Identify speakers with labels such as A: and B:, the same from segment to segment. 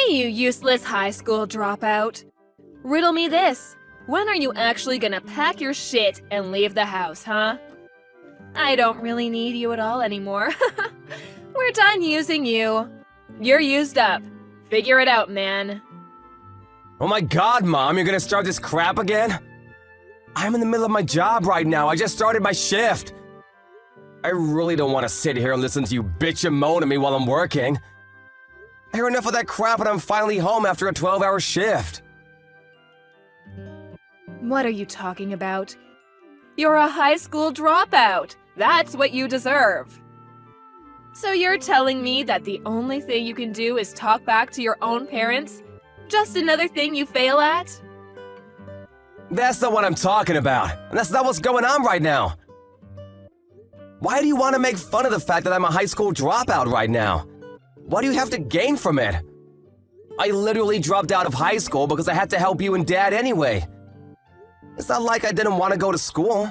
A: Hey, you useless high school dropout. Riddle me this. When are you actually gonna pack your shit and leave the house, huh? I don't really need you at all anymore. We're done using you. You're used up. Figure it out, man.
B: Oh my god, Mom, you're gonna start this crap again? I'm in the middle of my job right now. I just started my shift. I really don't want to sit here and listen to you bitch and moan at me while I'm working. I hear enough of that crap and I'm finally home after a 12-hour shift.
A: What are you talking about? You're a high school dropout. That's what you deserve. So you're telling me that the only thing you can do is talk back to your own parents? Just another thing you fail at?
B: That's not what I'm talking about, and that's not what's going on right now. Why do you want to make fun of the fact that I'm a high school dropout right now? What do you have to gain from it? I literally dropped out of high school because I had to help you and Dad anyway. It's not like I didn't want to go to school.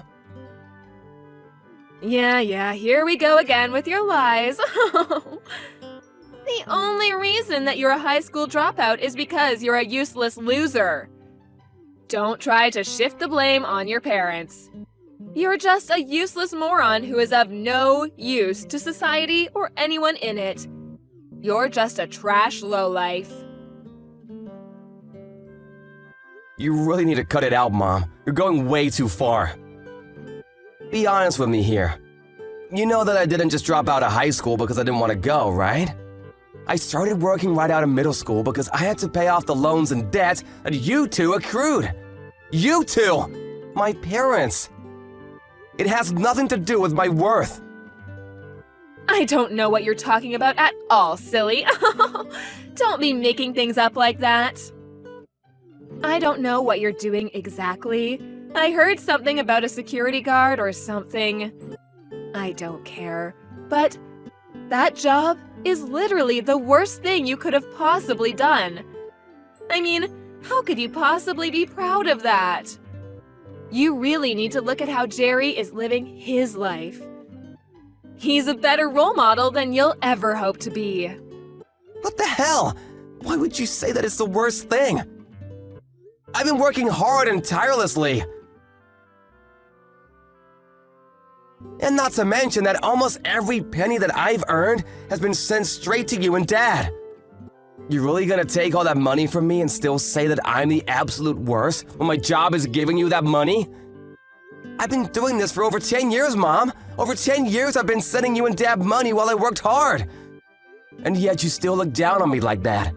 A: Yeah, here we go again with your lies. The only reason that you're a high school dropout is because you're a useless loser. Don't try to shift the blame on your parents. You're just a useless moron who is of no use to society or anyone in it. You're just a trash lowlife.
B: You really need to cut it out, Mom. You're going way too far. Be honest with me here. You know that I didn't just drop out of high school because I didn't want to go, right? I started working right out of middle school because I had to pay off the loans and debts that you two accrued. You two! My parents. It has nothing to do with my worth.
A: I don't know what you're talking about at all, silly. Don't be making things up like that. I don't know what you're doing exactly. I heard something about a security guard or something. I don't care. But that job is literally the worst thing you could have possibly done. I mean, how could you possibly be proud of that? You really need to look at how Jerry is living his life. He's a better role model than you'll ever hope to be.
B: What the hell? Why would you say that it's the worst thing? I've been working hard and tirelessly. And not to mention that almost every penny that I've earned has been sent straight to you and Dad. You really gonna take all that money from me and still say that I'm the absolute worst when my job is giving you that money? I've been doing this for over 10 years, Mom. Over 10 years I've been sending you and Dad money while I worked hard. And yet you still look down on me like that.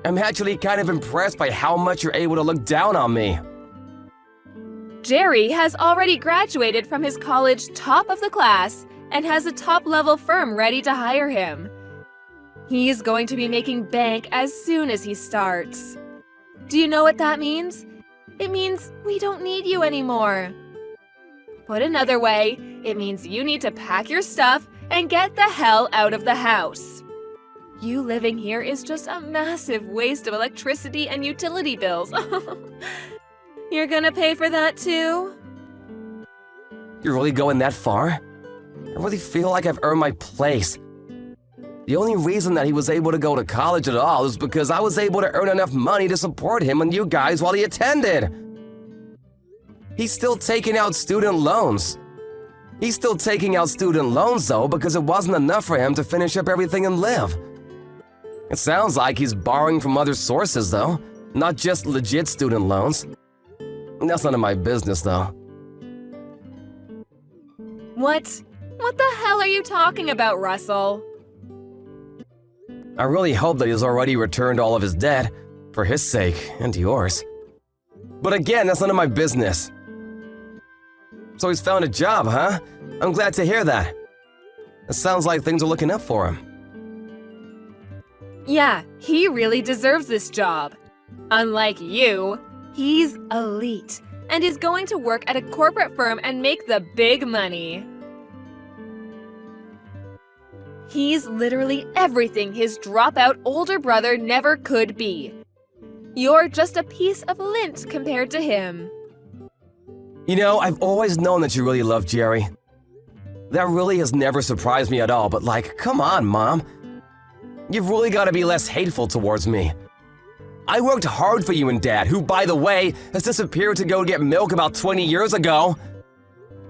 B: I'm actually kind of impressed by how much you're able to look down on me.
A: Jerry has already graduated from his college top of the class and has a top-level firm ready to hire him. He's going to be making bank as soon as he starts. Do you know what that means? It means we don't need you anymore. Put another way, it means you need to pack your stuff and get the hell out of the house. You living here is just a massive waste of electricity and utility bills. You're gonna pay for that too?
B: You're really going that far? I really feel like I've earned my place. The only reason that he was able to go to college at all is because I was able to earn enough money to support him and you guys while he attended. He's still taking out student loans. He's still taking out student loans though because it wasn't enough for him to finish up everything and live. It sounds like he's borrowing from other sources though, not just legit student loans. That's none of my business though.
A: What the hell are you talking about, Russell?
B: I really hope that he's already returned all of his debt, for his sake and yours. But again, that's none of my business. So he's found a job, huh? I'm glad to hear that. It sounds like things are looking up for him.
A: Yeah, he really deserves this job. Unlike you, he's elite and is going to work at a corporate firm and make the big money. He's literally everything his dropout older brother never could be. You're just a piece of lint compared to him.
B: You know, I've always known that you really love Jerry. That really has never surprised me at all, but like, come on, Mom. You've really got to be less hateful towards me. I worked hard for you and Dad, who, by the way, has disappeared to go get milk about 20 years ago.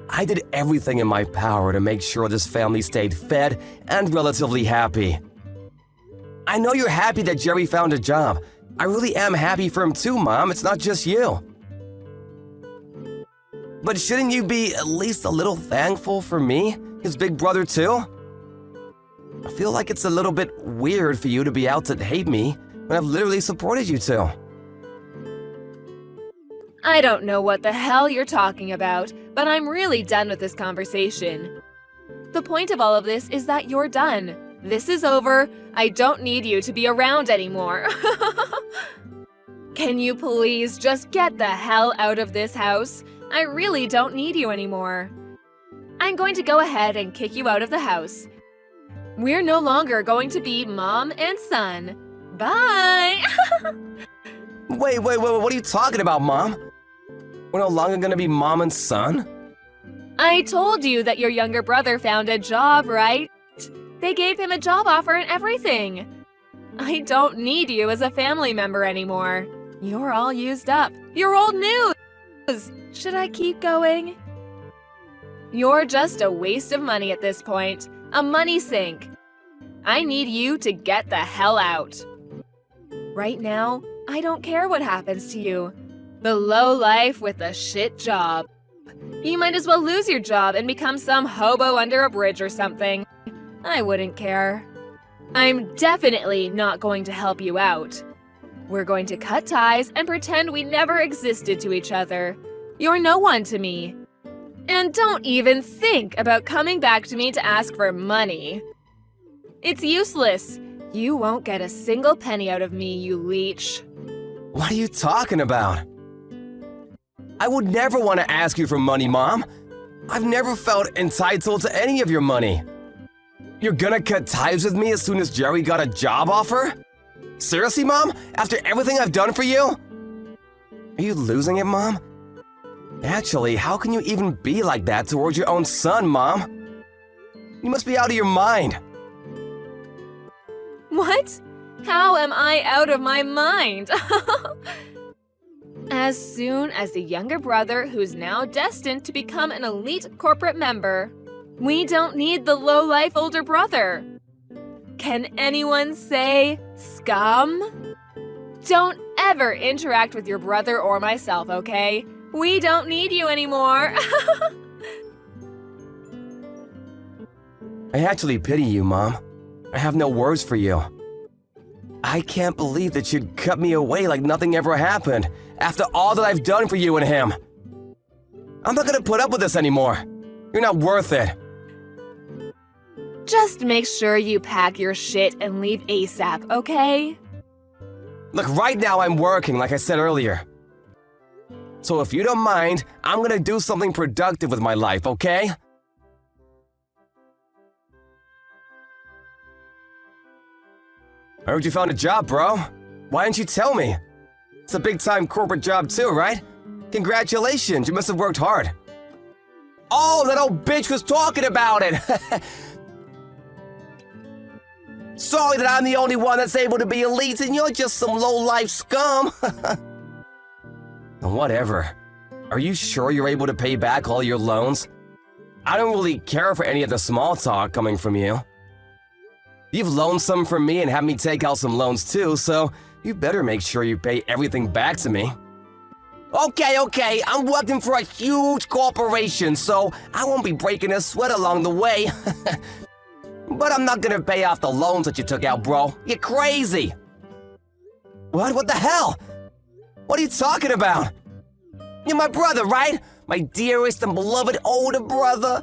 B: I did everything in my power to make sure this family stayed fed and relatively happy. I know you're happy that Jerry found a job. I really am happy for him too, Mom. It's not just you. But shouldn't you be at least a little thankful for me, his big brother too? I feel like it's a little bit weird for you to be out to hate me when I've literally supported you two.
A: I don't know what the hell you're talking about, but I'm really done with this conversation. The point of all of this is that you're done. This is over. I don't need you to be around anymore. Can you please just get the hell out of this house? I really don't need you anymore. I'm going to go ahead and kick you out of the house. We're no longer going to be mom and son. Bye!
B: Wait, what are you talking about, Mom? We're no longer gonna be mom and son?
A: I told you that your younger brother found a job, right? They gave him a job offer and everything. I don't need you as a family member anymore. You're all used up. You're old news. Should I keep going? You're just a waste of money at this point. A money sink. I need you to get the hell out. Right now, I don't care what happens to you. The low life with a shit job. You might as well lose your job and become some hobo under a bridge or something. I wouldn't care. I'm definitely not going to help you out. We're going to cut ties and pretend we never existed to each other. You're no one to me. And don't even think about coming back to me to ask for money. It's useless. You won't get a single penny out of me, you leech.
B: What are you talking about? I would never want to ask you for money, Mom. I've never felt entitled to any of your money. You're gonna cut ties with me as soon as Jerry got a job offer? Seriously, Mom? After everything I've done for you? Are you losing it, Mom? Actually, how can you even be like that towards your own son, Mom? You must be out of your mind.
A: What? How am I out of my mind? As soon as the younger brother, who's now destined to become an elite corporate member, we don't need the low-life older brother. Can anyone say scum? Don't ever interact with your brother or myself, okay? We don't need you anymore.
B: I actually pity you, Mom. I have no words for you. I can't believe that you'd cut me away like nothing ever happened after all that I've done for you and him. I'm not gonna put up with this anymore. You're not worth it.
A: Just make sure you pack your shit and leave ASAP, okay?
B: Look, right now I'm working, like I said earlier. So if you don't mind, I'm gonna do something productive with my life, okay? I heard you found a job, bro. Why didn't you tell me? It's a big-time corporate job too, right? Congratulations, you must have worked hard. Oh, that old bitch was talking about it! Sorry that I'm the only one that's able to be elite and you're just some low-life scum. Whatever. Are you sure you're able to pay back all your loans? I don't really care for any of the small talk coming from you. You've loaned some from me and had me take out some loans too, so you better make sure you pay everything back to me. Okay, I'm working for a huge corporation, so I won't be breaking a sweat along the way. But I'm not gonna pay off the loans that you took out, bro. You're crazy! What the hell? What are you talking about? You're my brother, right? My dearest and beloved older brother.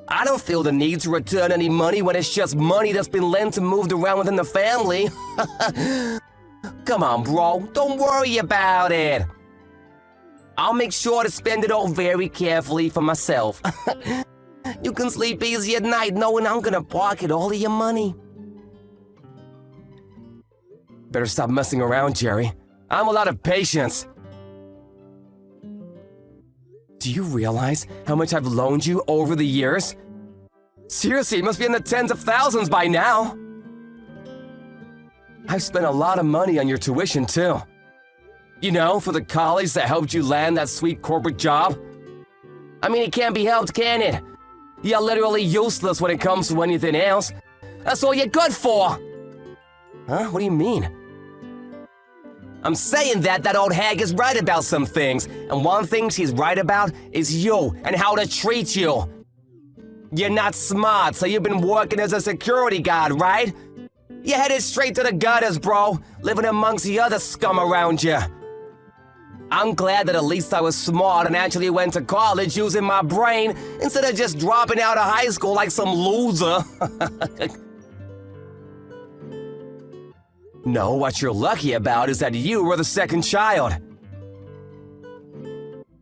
B: I don't feel the need to return any money when it's just money that's been lent and moved around within the family. Come on, bro. Don't worry about it. I'll make sure to spend it all very carefully for myself. You can sleep easy at night knowing I'm gonna pocket all of your money. Better stop messing around, Jerry. I'm out of patience. Do you realize how much I've loaned you over the years? Seriously, it must be in the tens of thousands by now. I've spent a lot of money on your tuition, too. You know, for the college that helped you land that sweet corporate job. I mean, it can't be helped, can it? You're literally useless when it comes to anything else. That's all you're good for! Huh? What do you mean? I'm saying that old hag is right about some things, and one thing she's right about is you and how to treat you. You're not smart, so you've been working as a security guard, right? You're headed straight to the gutters, bro, living amongst the other scum around you. I'm glad that at least I was smart and actually went to college using my brain instead of just dropping out of high school like some loser. No, what you're lucky about is that you were the second child.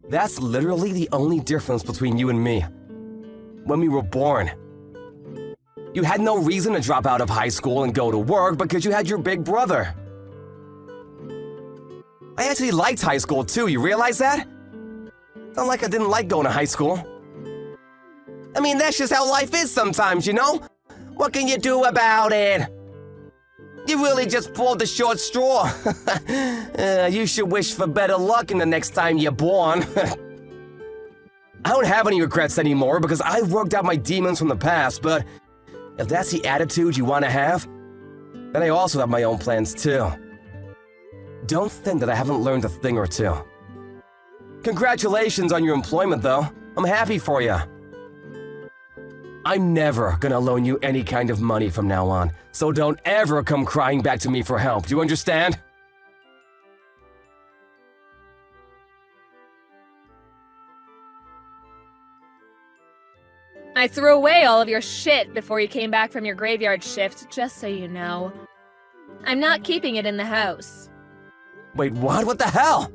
B: That's literally the only difference between you and me. When we were born. You had no reason to drop out of high school and go to work because you had your big brother. I actually liked high school too, you realize that? Not like I didn't like going to high school. I mean, that's just how life is sometimes, you know? What can you do about it? You really just pulled the short straw. You should wish for better luck in the next time you're born. I don't have any regrets anymore because I've worked out my demons from the past, but if that's the attitude you want to have, then I also have my own plans too. Don't think that I haven't learned a thing or two. Congratulations on your employment, though. I'm happy for you. I'm never gonna loan you any kind of money from now on, so don't ever come crying back to me for help. Do you understand?
A: I threw away all of your shit before you came back from your graveyard shift, just so you know. I'm not keeping it in the house.
B: Wait, what? What the hell?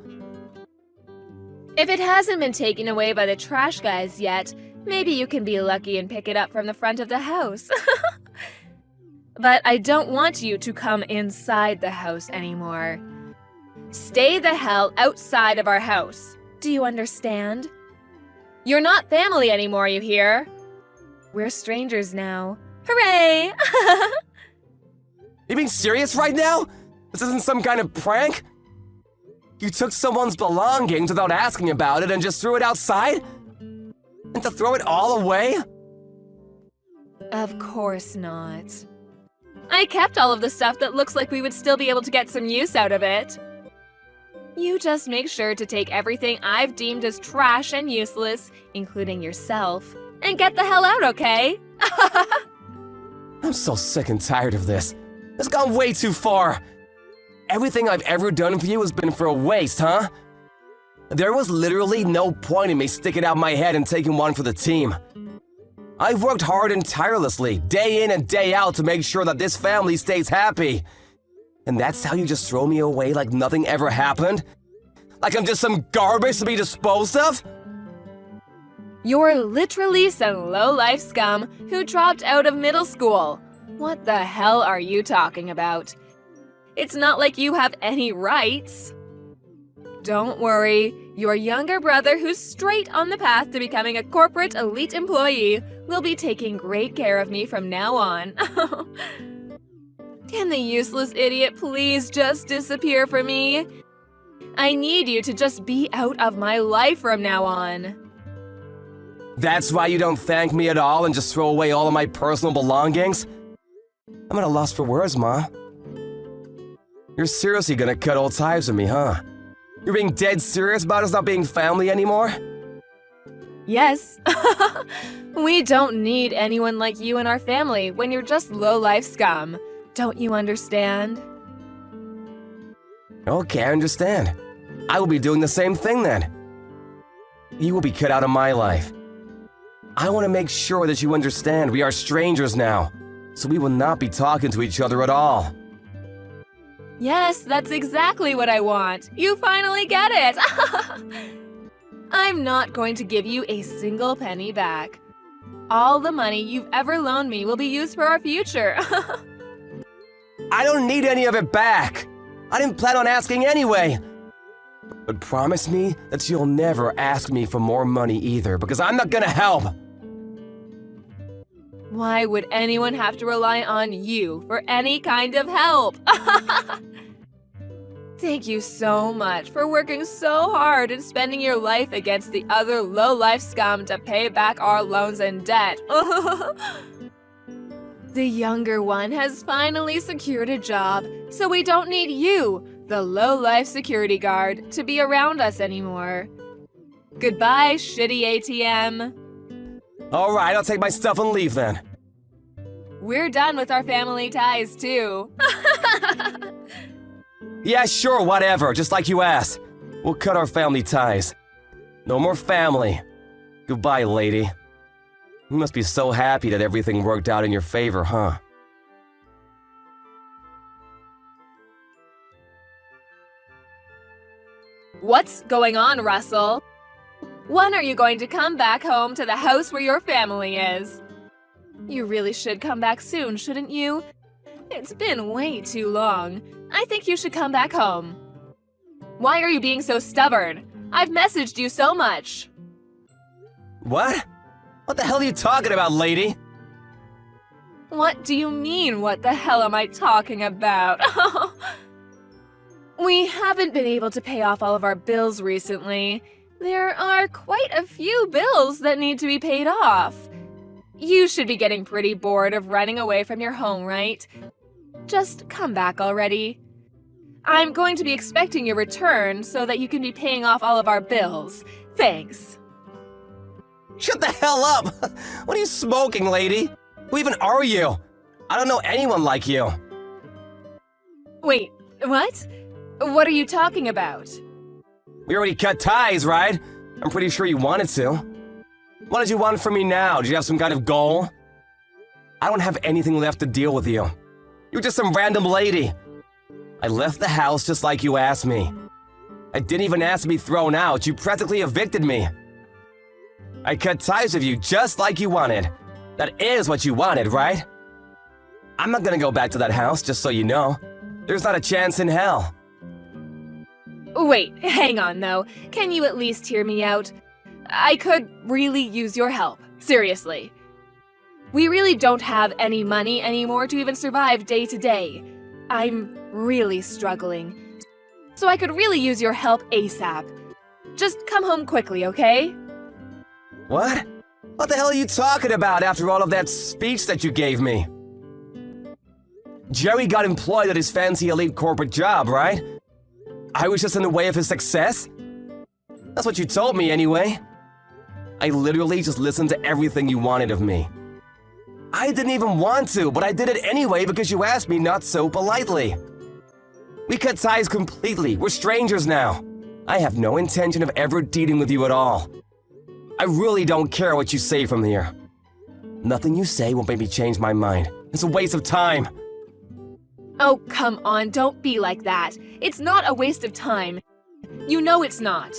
A: If it hasn't been taken away by the trash guys yet, maybe you can be lucky and pick it up from the front of the house. But I don't want you to come inside the house anymore. Stay the hell outside of our house. Do you understand? You're not family anymore, you hear? We're strangers now. Hooray!
B: You being serious right now? This isn't some kind of prank? You took someone's belongings without asking about it and just threw it outside? And to throw it all away?
A: Of course not. I kept all of the stuff that looks like we would still be able to get some use out of it. You just make sure to take everything I've deemed as trash and useless, including yourself, and get the hell out, okay?
B: I'm so sick and tired of this. It's gone way too far. Everything I've ever done for you has been for a waste, huh? There was literally no point in me sticking out my head and taking one for the team. I've worked hard and tirelessly, day in and day out, to make sure that this family stays happy. And that's how you just throw me away like nothing ever happened? Like I'm just some garbage to be disposed of?
A: You're literally some low-life scum who dropped out of middle school. What the hell are you talking about? It's not like you have any rights. Don't worry, your younger brother, who's straight on the path to becoming a corporate elite employee, will be taking great care of me from now on. Can the useless idiot please just disappear for me? I need you to just be out of my life from now on.
B: That's why you don't thank me at all and just throw away all of my personal belongings? I'm at a loss for words, Ma. You're seriously gonna cut all ties with me, huh? You're being dead serious about us not being family anymore?
A: Yes. We don't need anyone like you in our family when you're just low-life scum. Don't you understand?
B: Okay, I understand. I will be doing the same thing then. You will be cut out of my life. I want to make sure that you understand we are strangers now, so we will not be talking to each other at all.
A: Yes, that's exactly what I want. You finally get it. I'm not going to give you a single penny back. All the money you've ever loaned me will be used for our future.
B: I don't need any of it back. I didn't plan on asking anyway. But promise me that you'll never ask me for more money either, because I'm not gonna help.
A: Why would anyone have to rely on you for any kind of help? Thank you so much for working so hard and spending your life against the other low-life scum to pay back our loans and debt. The younger one has finally secured a job, so we don't need you, the low-life security guard, to be around us anymore. Goodbye, shitty ATM.
B: All right, I'll take my stuff and leave then.
A: We're done with our family ties, too.
B: Yeah, sure, whatever, just like you asked. We'll cut our family ties. No more family. Goodbye, lady. You must be so happy that everything worked out in your favor, huh?
A: What's going on, Russell? When are you going to come back home to the house where your family is? You really should come back soon, shouldn't you? It's been way too long. I think you should come back home. Why are you being so stubborn? I've messaged you so much.
B: What? What the hell are you talking about, lady?
A: What do you mean, what the hell am I talking about? We haven't been able to pay off all of our bills recently. There are quite a few bills that need to be paid off. You should be getting pretty bored of running away from your home, right? Just come back already. I'm going to be expecting your return so that you can be paying off all of our bills. Thanks.
B: Shut the hell up! What are you smoking, lady? Who even are you? I don't know anyone like you.
A: Wait, what? What are you talking about?
B: We already cut ties, right? I'm pretty sure you wanted to. What did you want from me now? Did you have some kind of goal? I don't have anything left to deal with you. You're just some random lady. I left the house just like you asked me. I didn't even ask to be thrown out. You practically evicted me. I cut ties with you just like you wanted. That is what you wanted, right? I'm not gonna go back to that house, just so you know. There's not a chance in hell.
A: Wait, hang on though. Can you at least hear me out? I could really use your help. Seriously. We really don't have any money anymore to even survive day to day. I'm really struggling. So I could really use your help ASAP. Just come home quickly, okay?
B: What? What the hell are you talking about after all of that speech that you gave me? Jerry got employed at his fancy elite corporate job, right? I was just in the way of his success? That's what you told me anyway. I literally just listened to everything you wanted of me. I didn't even want to, but I did it anyway because you asked me not so politely. We cut ties completely. We're strangers now. I have no intention of ever dealing with you at all. I really don't care what you say from here. Nothing you say will make me change my mind. It's a waste of time.
A: Oh, come on, don't be like that. It's not a waste of time. You know it's not.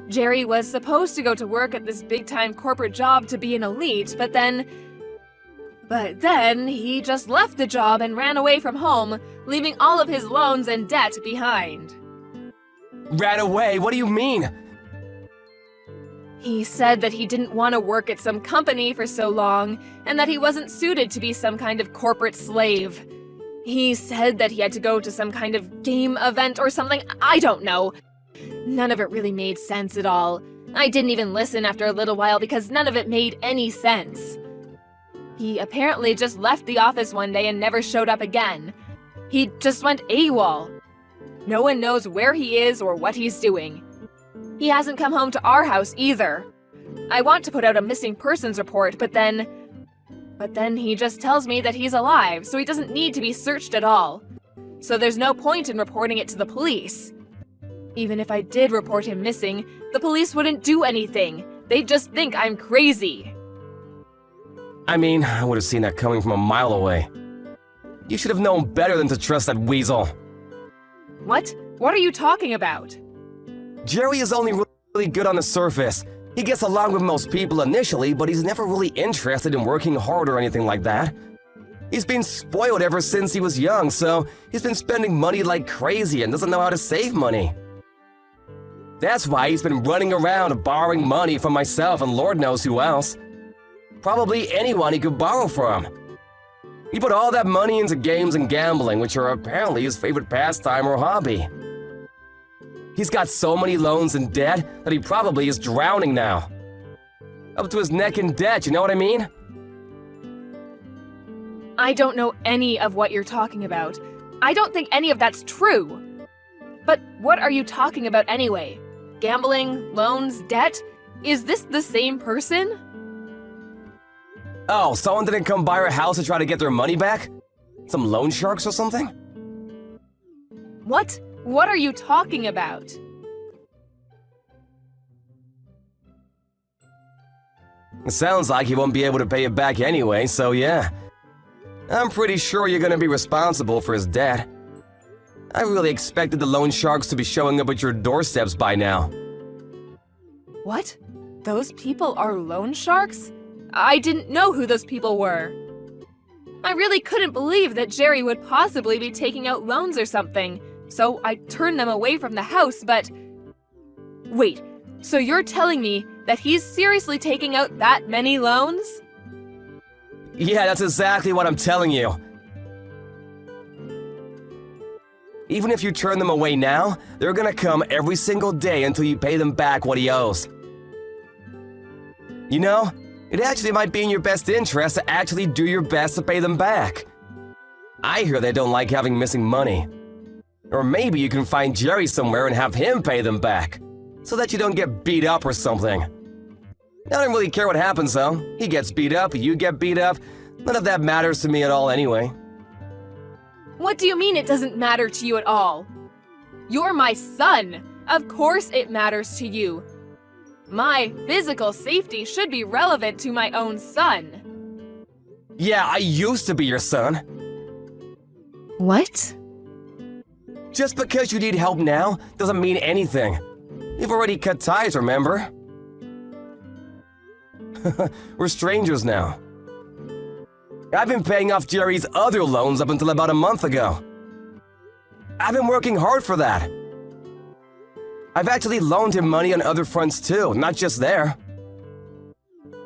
A: Jerry was supposed to go to work at this big-time corporate job to be an elite, but then he just left the job and ran away from home, leaving all of his loans and debt behind.
B: Ran away? What do you mean?
A: He said that he didn't want to work at some company for so long, and that he wasn't suited to be some kind of corporate slave. He said that he had to go to some kind of game event or something, I don't know. None of it really made sense at all. I didn't even listen after a little while because none of it made any sense. He apparently just left the office one day and never showed up again. He just went AWOL. No one knows where he is or what he's doing. He hasn't come home to our house either. I want to put out a missing persons report, but then he just tells me that he's alive, so he doesn't need to be searched at all. So there's no point in reporting it to the police. Even if I did report him missing, the police wouldn't do anything. They'd just think I'm crazy.
B: I mean, I would have seen that coming from a mile away. You should have known better than to trust that weasel.
A: What? What are you talking about?
B: Jerry is only really good on the surface. He gets along with most people initially, but he's never really interested in working hard or anything like that. He's been spoiled ever since he was young, so he's been spending money like crazy and doesn't know how to save money. That's why he's been running around borrowing money from myself and Lord knows who else. probably anyone he could borrow from. He put all that money into games and gambling, which are apparently his favorite pastime or hobby. He's got so many loans and debt that he probably is drowning now. Up to his neck in debt, you know what I mean?
A: I don't know any of what you're talking about. I don't think any of that's true. But what are you talking about anyway? Gambling, loans, debt? Is this the same person?
B: Oh, someone didn't come by our house to try to get their money back? Some loan sharks or something?
A: What? What are you talking about?
B: It sounds like he won't be able to pay it back anyway, so yeah. I'm pretty sure you're gonna be responsible for his debt. I really expected the loan sharks to be showing up at your doorsteps by now.
A: What? Those people are loan sharks? I didn't know who those people were. I really couldn't believe that Jerry would possibly be taking out loans or something, so I turned them away from the house, but... Wait, so you're telling me that he's seriously taking out that many loans?
B: Yeah, that's exactly what I'm telling you. Even if you turn them away now, they're gonna come every single day until you pay them back what he owes. You know, it actually might be in your best interest to actually do your best to pay them back. I hear they don't like having missing money. Or maybe you can find Jerry somewhere and have him pay them back, so that you don't get beat up or something. I don't really care what happens though. He gets beat up, you get beat up. None of that matters to me at all anyway.
A: What do you mean it doesn't matter to you at all? You're my son. Of course it matters to you. My physical safety should be relevant to my own son.
B: Yeah, I used to be your son.
A: What?
B: Just because you need help now doesn't mean anything. You've already cut ties, remember? We're strangers now. I've been paying off Jerry's other loans up until about a month ago. I've been working hard for that. I've actually loaned him money on other fronts too, not just there.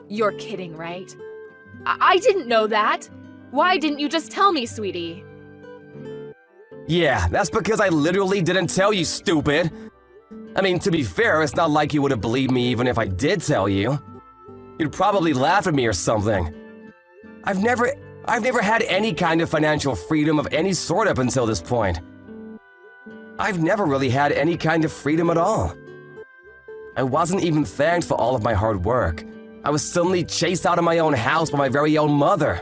A: You're kidding, right? I didn't know that. Why didn't you just tell me, sweetie?
B: Yeah, that's because I literally didn't tell you, stupid. I mean, to be fair, it's not like you would have believed me even if I did tell you. You'd probably laugh at me or something. I've never had any kind of financial freedom of any sort up until this point. I've never really had any kind of freedom at all. I wasn't even thanked for all of my hard work. I was suddenly chased out of my own house by my very own mother.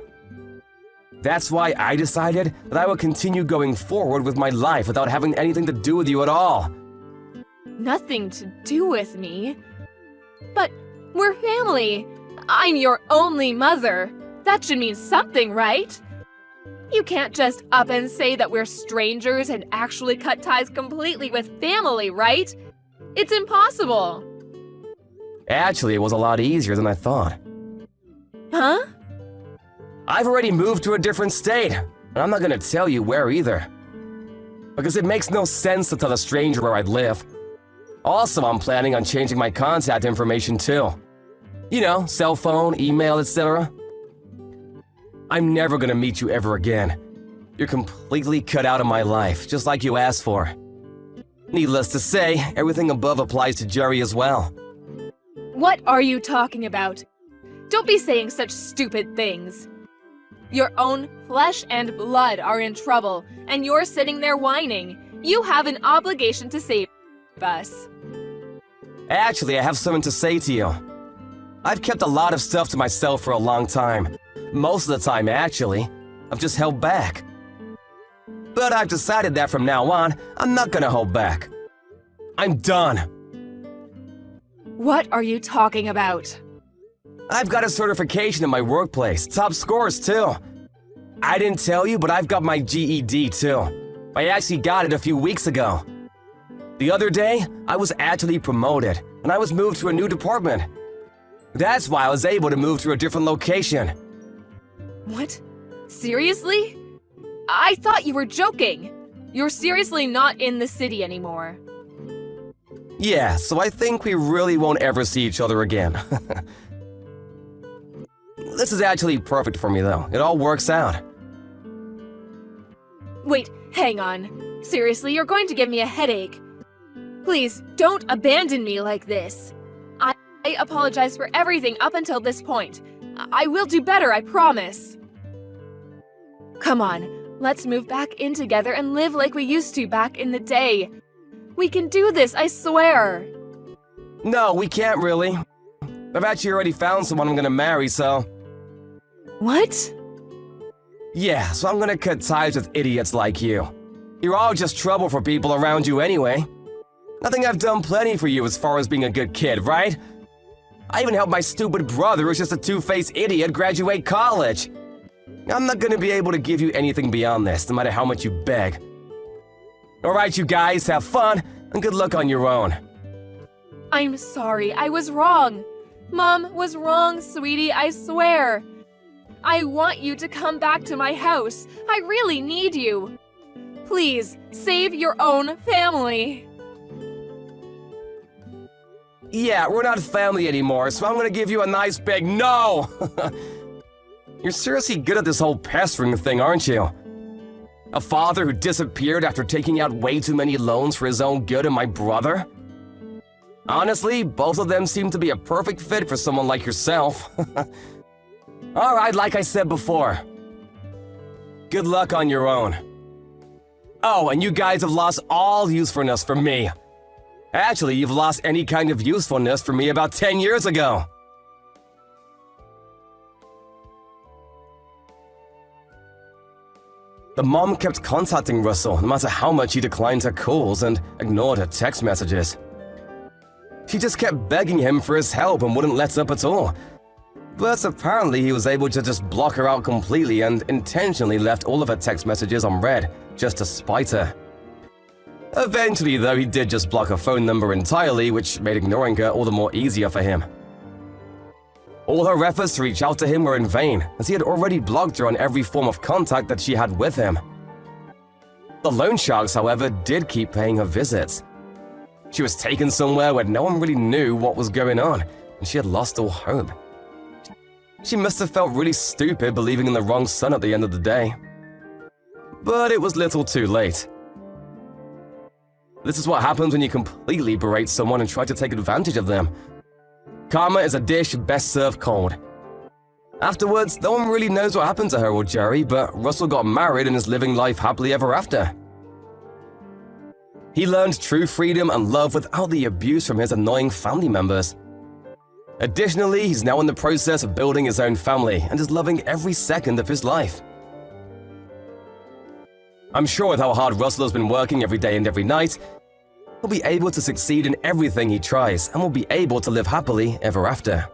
B: That's why I decided that I would continue going forward with my life without having anything to do with you at all.
A: Nothing to do with me? But we're family. I'm your only mother. That should mean something, right? You can't just up and say that we're strangers and actually cut ties completely with family, right? It's impossible.
B: Actually, it was a lot easier than I thought.
A: Huh?
B: I've already moved to a different state, and I'm not gonna tell you where either. Because it makes no sense to tell a stranger where I'd live. Also, I'm planning on changing my contact information too. You know, cell phone, email, etc. I'm never gonna meet you ever again. You're completely cut out of my life, just like you asked for. Needless to say, everything above applies to Jerry as well.
A: What are you talking about? Don't be saying such stupid things. Your own flesh and blood are in trouble, and you're sitting there whining. You have an obligation to save us.
B: Actually, I have something to say to you. I've kept a lot of stuff to myself for a long time. Most of the time, actually. I've just held back. But I've decided that from now on, I'm not gonna hold back. I'm done.
A: What are you talking about?
B: I've got a certification in my workplace, top scores too. I didn't tell you, but I've got my GED too. I actually got it a few weeks ago. The other day, I was actually promoted, and I was moved to a new department. That's why I was able to move to a different location.
A: What? Seriously? I thought you were joking. You're seriously not in the city anymore.
B: Yeah, so I think we really won't ever see each other again. This is actually perfect for me, though. It all works out.
A: Wait, hang on. Seriously, you're going to give me a headache. Please, don't abandon me like this. I apologize for everything up until this point. I will do better, I promise. Come on, let's move back in together and live like we used to back in the day. We can do this, I swear.
B: No, we can't really. I've actually already found someone I'm gonna marry, so...
A: What?
B: Yeah, so I'm gonna cut ties with idiots like you. You're all just trouble for people around you anyway. I think I've done plenty for you as far as being a good kid, right? I even helped my stupid brother, who's just a two-faced idiot, graduate college. I'm not gonna be able to give you anything beyond this, no matter how much you beg. Alright, you guys, have fun, and good luck on your own.
A: I'm sorry, I was wrong. Mom was wrong, sweetie, I swear. I want you to come back to my house. I really need you. Please, save your own family.
B: Yeah, we're not family anymore, so I'm gonna give you a nice big no! You're seriously good at this whole pestering thing, aren't you? A father who disappeared after taking out way too many loans for his own good and my brother? Honestly, both of them seem to be a perfect fit for someone like yourself. Alright, like I said before. Good luck on your own. Oh, and you guys have lost all usefulness for me. Actually, you've lost any kind of usefulness for me about 10 years ago. The mom kept contacting Russell no matter how much he declined her calls and ignored her text messages. She just kept begging him for his help and wouldn't let up at all. But apparently he was able to just block her out completely and intentionally left all of her text messages unread, just to spite her. Eventually, though, he did just block her phone number entirely, which made ignoring her all the more easier for him. All her efforts to reach out to him were in vain, as he had already blocked her on every form of contact that she had with him. The loan sharks, however, did keep paying her visits. She was taken somewhere where no one really knew what was going on, and she had lost all hope. She must have felt really stupid believing in the wrong son at the end of the day. But it was little too late. This is what happens when you completely berate someone and try to take advantage of them. Karma is a dish best served cold. Afterwards, no one really knows what happened to her or Jerry, but Russell got married and is living life happily ever after. He learned true freedom and love without the abuse from his annoying family members. Additionally, he's now in the process of building his own family and is loving every second of his life. I'm sure with how hard Russell has been working every day and every night, he'll be able to succeed in everything he tries and will be able to live happily ever after.